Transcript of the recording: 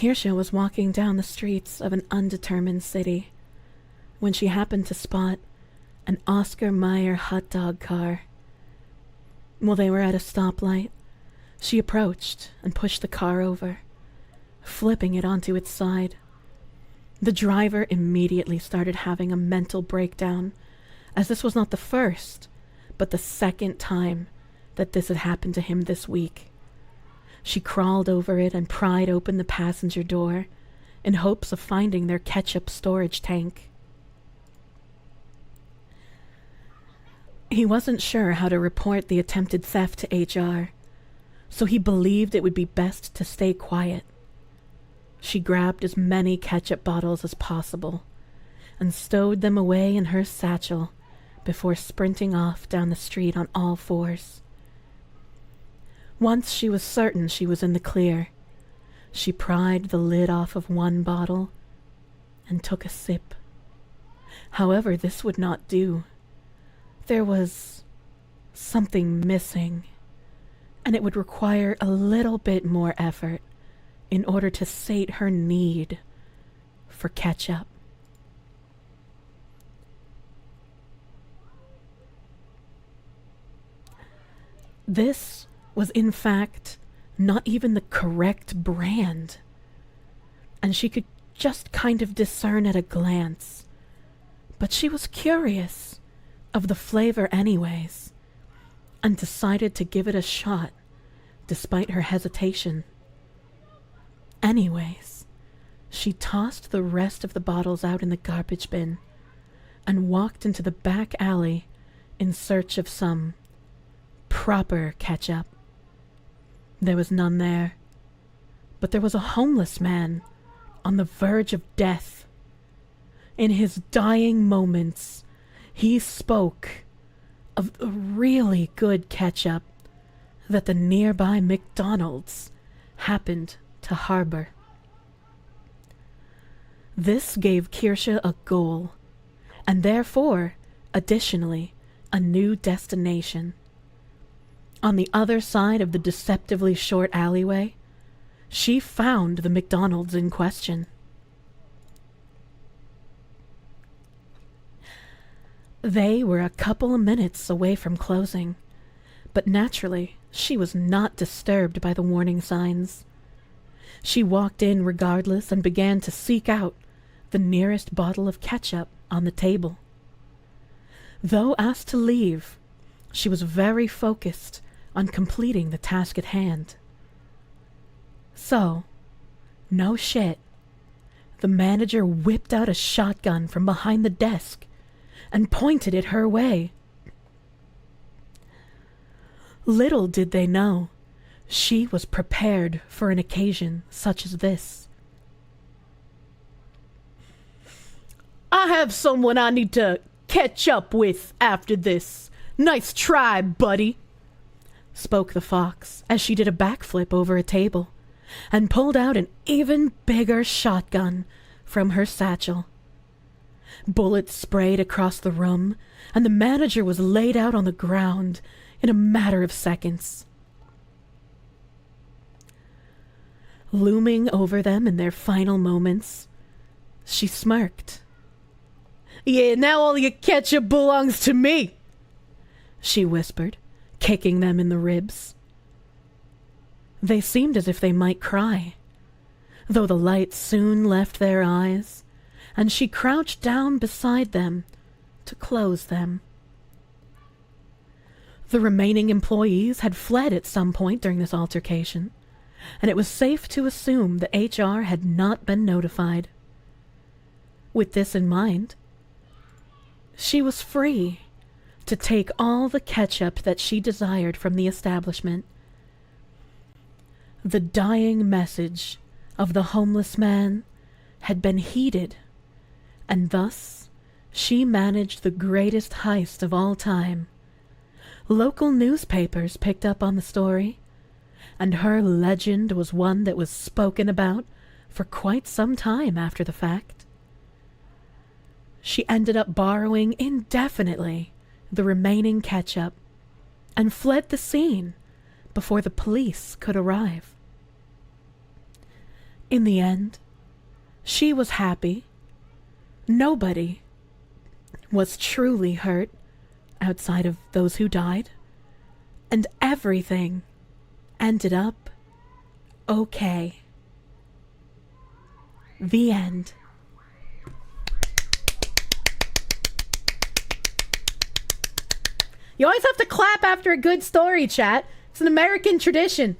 Kirsche was walking down the streets of an undetermined city when she happened to spot an Oscar Mayer hot dog car. While they were at a stoplight, she approached and pushed the car over, flipping it onto its side. The driver immediately started having a mental breakdown, as this was not the first, but the second time that this had happened to him this week. She crawled over it and pried open the passenger door in hopes of finding their ketchup storage tank. He wasn't sure how to report the attempted theft to HR, so he believed it would be best to stay quiet. She grabbed as many ketchup bottles as possible and stowed them away in her satchel before sprinting off down the street on all fours. Once she was certain she was in the clear, she pried the lid off of one bottle and took a sip. However, this would not do. There was something missing, and it would require a little bit more effort in order to sate her need for ketchup. This was in fact not even the correct brand, and she could just kind of discern at a glance. But she was curious of the flavor anyways, and decided to give it a shot despite her hesitation. Anyways, she tossed the rest of the bottles out in the garbage bin and walked into the back alley in search of some proper ketchup. There was none there, but there was a homeless man on the verge of death. In his dying moments, he spoke of the really good ketchup that the nearby McDonald's happened to harbor. This gave Kirsche a goal, and therefore, additionally, a new destination. On the other side of the deceptively short alleyway, she found the McDonald's in question. They were a couple of minutes away from closing, but naturally, she was not disturbed by the warning signs. She walked in regardless and began to seek out the nearest bottle of ketchup on the table. Though asked to leave, she was very focused on completing the task at hand. So, no shit, the manager whipped out a shotgun from behind the desk and pointed it her way. Little did they know, she was prepared for an occasion such as this. "I have someone I need to catch up with after this. Nice try, buddy," spoke the fox as she did a backflip over a table and pulled out an even bigger shotgun from her satchel. Bullets sprayed across the room, and the manager was laid out on the ground in a matter of seconds. Looming over them in their final moments, she smirked. "Yeah, now all your ketchup belongs to me," she whispered, kicking them in the ribs. They seemed as if they might cry, though the light soon left their eyes, and she crouched down beside them to close them. The remaining employees had fled at some point during this altercation, and it was safe to assume that HR had not been notified. With this in mind, she was free to take all the ketchup that she desired from the establishment. The dying message of the homeless man had been heeded, and thus she managed the greatest heist of all time. Local newspapers picked up on the story, and her legend was one that was spoken about for quite some time after the fact. She ended up borrowing indefinitely the remaining ketchup and fled the scene before the police could arrive. In the end, she was happy. Nobody was truly hurt outside of those who died. And everything ended up okay. The end. You always have to clap after a good story, chat. It's an American tradition.